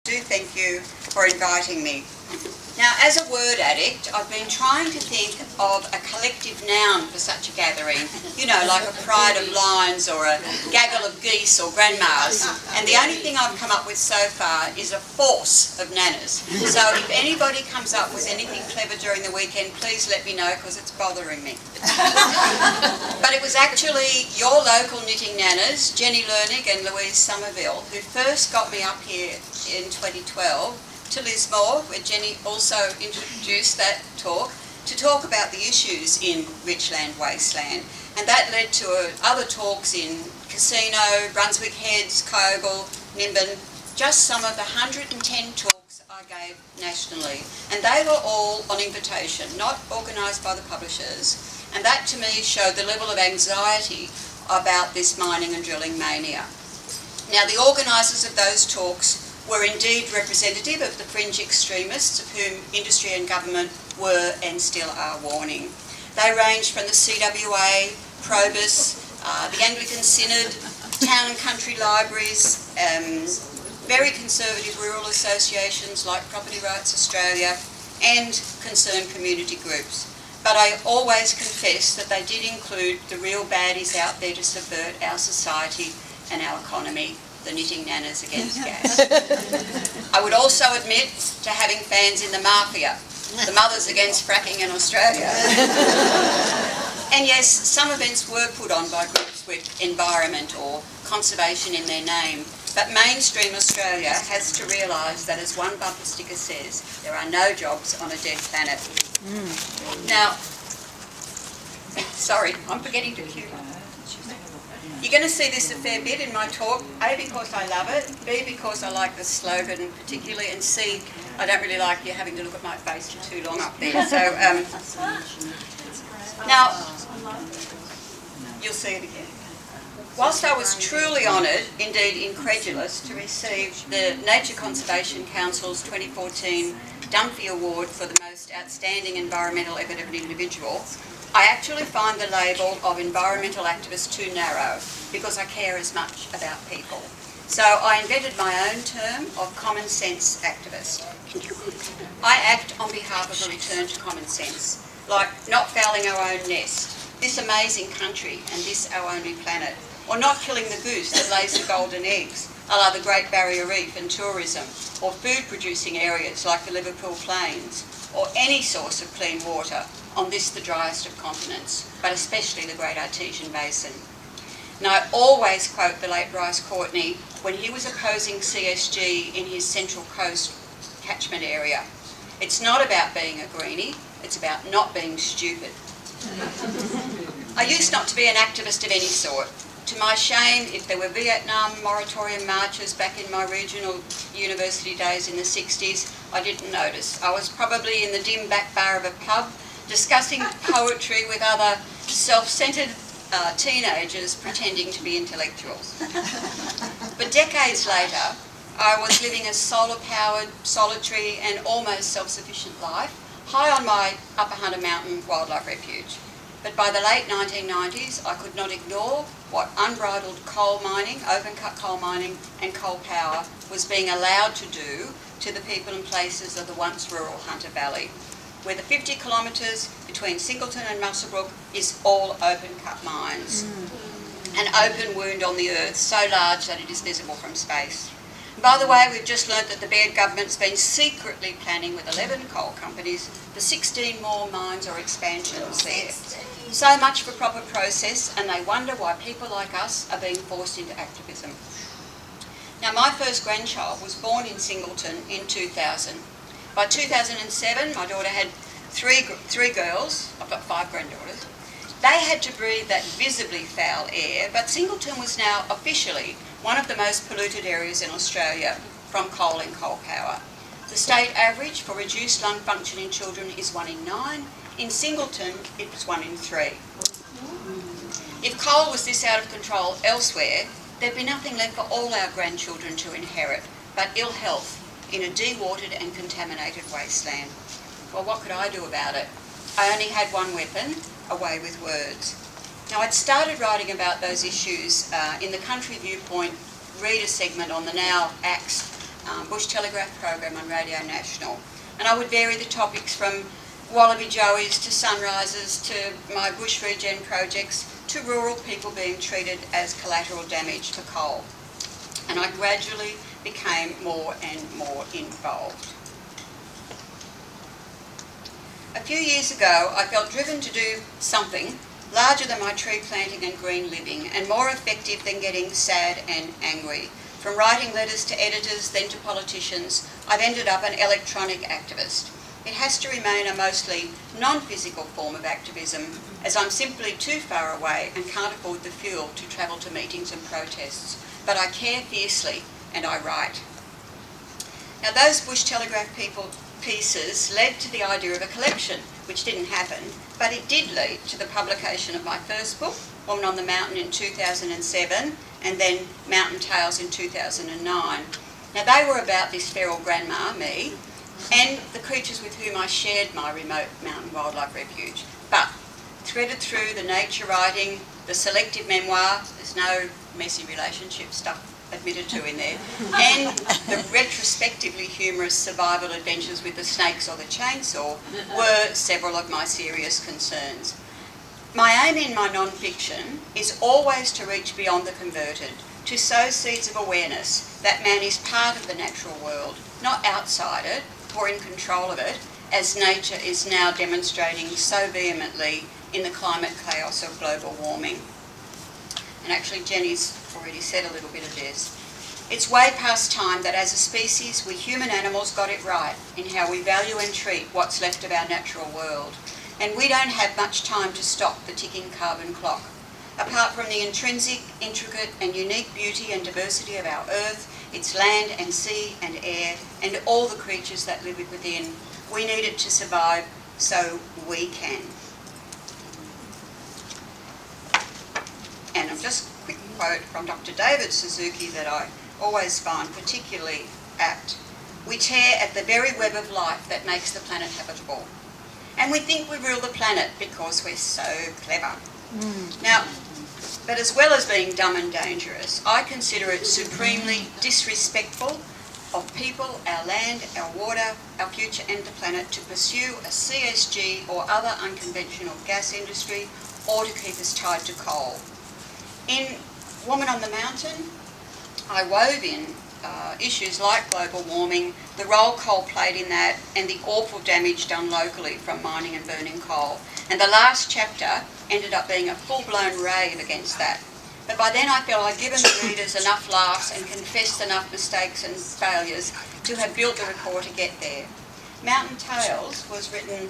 Thank you for inviting me. Now, as a word addict, I've been trying to think of a collective noun for such a gathering, you know, like a pride of lions or a gaggle of geese or grandmas. And the only thing I've come up with so far is a force of nanas. So if anybody comes up with anything clever during the weekend, please let me know, because it's bothering me. But it was actually your local knitting nanas, Jenny Lernig and Louise Somerville, who first got me up here in 2012 to Lismore, where Jenny also introduced that talk, to talk about the issues in Richland Wasteland. And that led to other talks in Casino, Brunswick Heads, Kyogle, Nimbin, just some of the 110 talks I gave nationally. And they were all on invitation, not organised by the publishers. And that to me showed the level of anxiety about this mining and drilling mania. Now, the organisers of those talks were indeed representative of the fringe extremists of whom industry and government were and still are warning. They ranged from the CWA, Probus, the Anglican Synod, town and country libraries, very conservative rural associations like Property Rights Australia, and concerned community groups. But I always confess that they did include the real baddies out there to subvert our society and our economy, the knitting nanas against gas. I would also admit to having fans in the mafia, the mothers against fracking in Australia. And yes, some events were put on by groups with environment or conservation in their name, but mainstream Australia has to realise that, as one bumper sticker says, there are no jobs on a dead planet. Now, sorry, I'm forgetting to cue. You're going to see this a fair bit in my talk, A, because I love it, B, because I like the slogan particularly, and C, I don't really like you having to look at my face for too long up there. So, now, you'll see it again. Whilst I was truly honoured, indeed incredulous, to receive the Nature Conservation Council's 2014 Dunphy Award for the most outstanding environmental effort of an individual, I actually find the label of environmental activist too narrow, because I care as much about people. So I invented my own term of common sense activist. I act on behalf of a return to common sense, like not fouling our own nest, this amazing country and this our only planet, or not killing the goose that lays the golden eggs, a la the Great Barrier Reef and tourism, or food-producing areas like the Liverpool Plains, or any source of clean water on this, the driest of continents, but especially the Great Artesian Basin. And I always quote the late Bryce Courtney when he was opposing CSG in his Central Coast catchment area. It's not about being a greenie, it's about not being stupid. I used not to be an activist of any sort. To my shame, if there were Vietnam moratorium marches back in my regional university days in the 60s, I didn't notice. I was probably in the dim back bar of a pub discussing poetry with other self-centred teenagers pretending to be intellectuals. But decades later, I was living a solar-powered, solitary and almost self-sufficient life, high on my Upper Hunter Mountain Wildlife Refuge. But by the late 1990s, I could not ignore what unbridled coal mining, open-cut coal mining and coal power was being allowed to do to the people and places of the once rural Hunter Valley, where the 50 kilometres between Singleton and Muswellbrook is all open-cut mines. An open wound on the earth so large that it is visible from space. And by the way, we've just learnt that the Baird government's been secretly planning with 11 coal companies for 16 more mines or expansions there. So much for proper process, and they wonder why people like us are being forced into activism. Now, my first grandchild was born in Singleton in 2000. By 2007, my daughter had three girls. I've got 5 granddaughters. They had to breathe that visibly foul air, but Singleton was now officially one of the most polluted areas in Australia from coal and coal power. The state average for reduced lung function in children is 1 in 9. In Singleton, it was 1 in 3. If coal was this out of control elsewhere, there'd be nothing left for all our grandchildren to inherit but ill health in a dewatered and contaminated wasteland. Well, what could I do about it? I only had one weapon, away with words. Now, I'd started writing about those issues in the Country Viewpoint reader segment on the now axed Bush Telegraph program on Radio National. And I would vary the topics from Wallaby Joeys to sunrises to my bush regen projects to rural people being treated as collateral damage to coal. And I gradually became more and more involved. A few years ago, I felt driven to do something larger than my tree planting and green living, and more effective than getting sad and angry. From writing letters to editors, then to politicians, I've ended up an electronic activist. It has to remain a mostly non-physical form of activism, as I'm simply too far away and can't afford the fuel to travel to meetings and protests. But I care fiercely, and I write. Now, those Bush Telegraph pieces led to the idea of a collection, which didn't happen, but it did lead to the publication of my first book, Woman on the Mountain, in 2007, and then Mountain Tales in 2009. Now, they were about this feral grandma, me, and the creatures with whom I shared my remote mountain wildlife refuge. But threaded through the nature writing, the selective memoir, there's no messy relationship stuff admitted to in there, and the retrospectively humorous survival adventures with the snakes or the chainsaw were several of my serious concerns. My aim in my non-fiction is always to reach beyond the converted, to sow seeds of awareness that man is part of the natural world, not outside it or in control of it, as nature is now demonstrating so vehemently in the climate chaos of global warming. And actually Jenny's already said a little bit of this. It's way past time that as a species we human animals got it right in how we value and treat what's left of our natural world. And we don't have much time to stop the ticking carbon clock. Apart from the intrinsic, intricate and unique beauty and diversity of our earth, its land and sea and air, and all the creatures that live within, we need it to survive, so we can. And I'm just a quick quote from Dr. David Suzuki that I always find particularly apt. We tear at the very web of life that makes the planet habitable. And we think we rule the planet because we're so clever. Now, but as well as being dumb and dangerous, I consider it supremely disrespectful of people, our land, our water, our future and the planet to pursue a CSG or other unconventional gas industry or to keep us tied to coal. In Woman on the Mountain, I wove in issues like global warming, the role coal played in that, and the awful damage done locally from mining and burning coal. And the last chapter ended up being a full-blown rave against that. But by then I felt I'd given the readers enough laughs and confessed enough mistakes and failures to have built the rapport to get there. Mountain Tales was written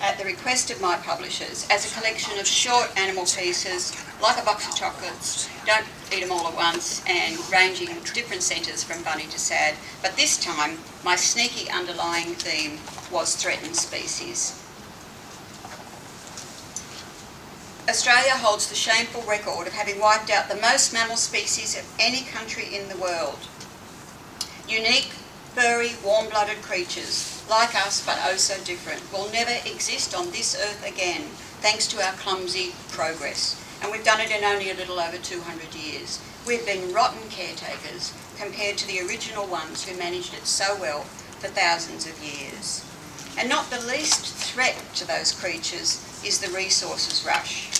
at the request of my publishers as a collection of short animal pieces, like a box of chocolates, don't eat them all at once, and ranging different centres from funny to sad. But this time, my sneaky underlying theme was threatened species. Australia holds the shameful record of having wiped out the most mammal species of any country in the world. Unique, furry, warm-blooded creatures, like us but oh so different, will never exist on this earth again, thanks to our clumsy progress. And we've done it in only a little over 200 years. We've been rotten caretakers compared to the original ones who managed it so well for thousands of years. And not the least threat to those creatures is the resources rush.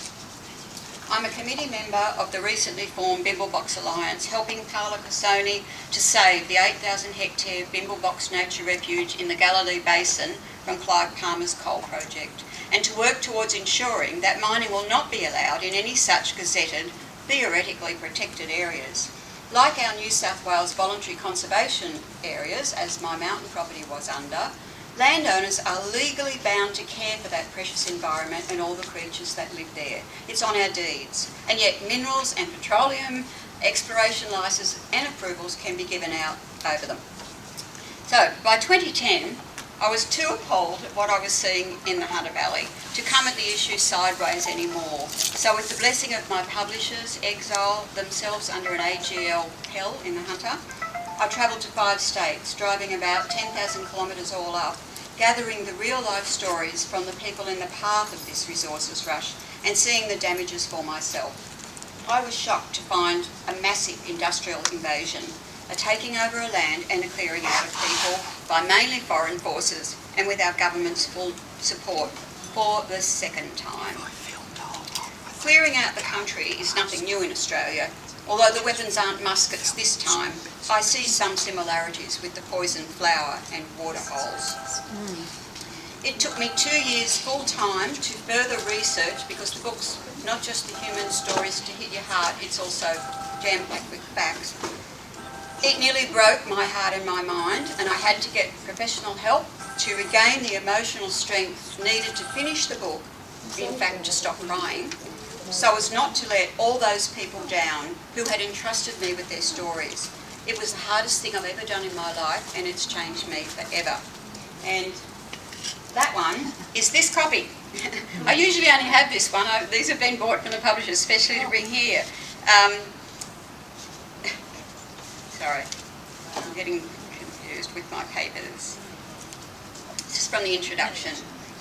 I'm a committee member of the recently formed Bimblebox Alliance, helping Carla Cassoni to save the 8,000 hectare Bimblebox Nature Refuge in the Galilee Basin from Clive Palmer's coal project, and to work towards ensuring that mining will not be allowed in any such gazetted, theoretically protected areas. Like our New South Wales voluntary conservation areas, as my mountain property was under, landowners are legally bound to care for that precious environment and all the creatures that live there. It's on our deeds. And yet minerals and petroleum, exploration licenses and approvals can be given out over them. So by 2010, I was too appalled at what I was seeing in the Hunter Valley to come at the issue sideways anymore. So with the blessing of my publishers, Exile, themselves under an AGL hell in the Hunter, I travelled to 5 states, driving about 10,000 kilometres all up, gathering the real-life stories from the people in the path of this resources rush and seeing the damages for myself. I was shocked to find a massive industrial invasion, a taking over of land and a clearing out of people by mainly foreign forces and with our government's full support for the second time. Clearing out the country is nothing new in Australia. Although the weapons aren't muskets this time, I see some similarities with the poison flower and water holes. It took me 2 years full time to further research, because the book's not just the human stories to hit your heart, it's also jam-packed with facts. It nearly broke my heart and my mind, and I had to get professional help to regain the emotional strength needed to finish the book, in fact to stop crying, so as not to let all those people down who had entrusted me with their stories. It was the hardest thing I've ever done in my life, and it's changed me forever. And that one is this copy. I usually only have this one. These have been bought from the publishers especially to bring here. Sorry, I'm getting confused with my papers. This is from the introduction.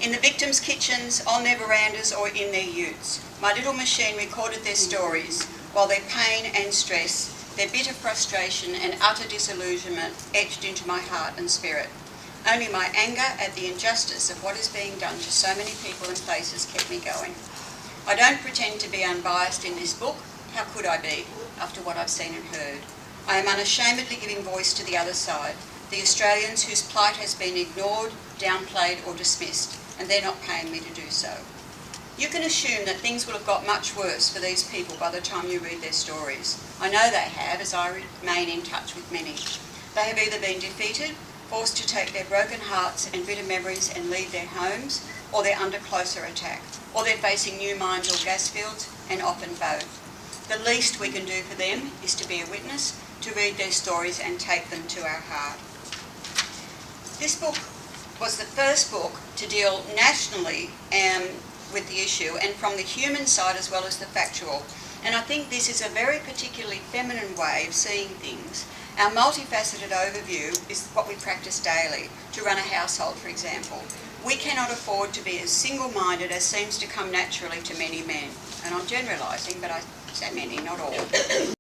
In the victims' kitchens, on their verandas or in their utes, my little machine recorded their stories, while their pain and stress, their bitter frustration and utter disillusionment etched into my heart and spirit. Only my anger at the injustice of what is being done to so many people and places kept me going. I don't pretend to be unbiased in this book. How could I be, after what I've seen and heard? I am unashamedly giving voice to the other side, the Australians whose plight has been ignored, downplayed or dismissed, and they're not paying me to do so. You can assume that things will have got much worse for these people by the time you read their stories. I know they have, as I remain in touch with many. They have either been defeated, forced to take their broken hearts and bitter memories and leave their homes, or they're under closer attack, or they're facing new mines or gas fields, and often both. The least we can do for them is to be a witness, to read their stories and take them to our heart. This book was the first book to deal nationally with the issue, and from the human side as well as the factual. And I think this is a very particularly feminine way of seeing things. Our multifaceted overview is what we practice daily, to run a household, for example. We cannot afford to be as single-minded as seems to come naturally to many men. And I'm generalising, but I say many, not all.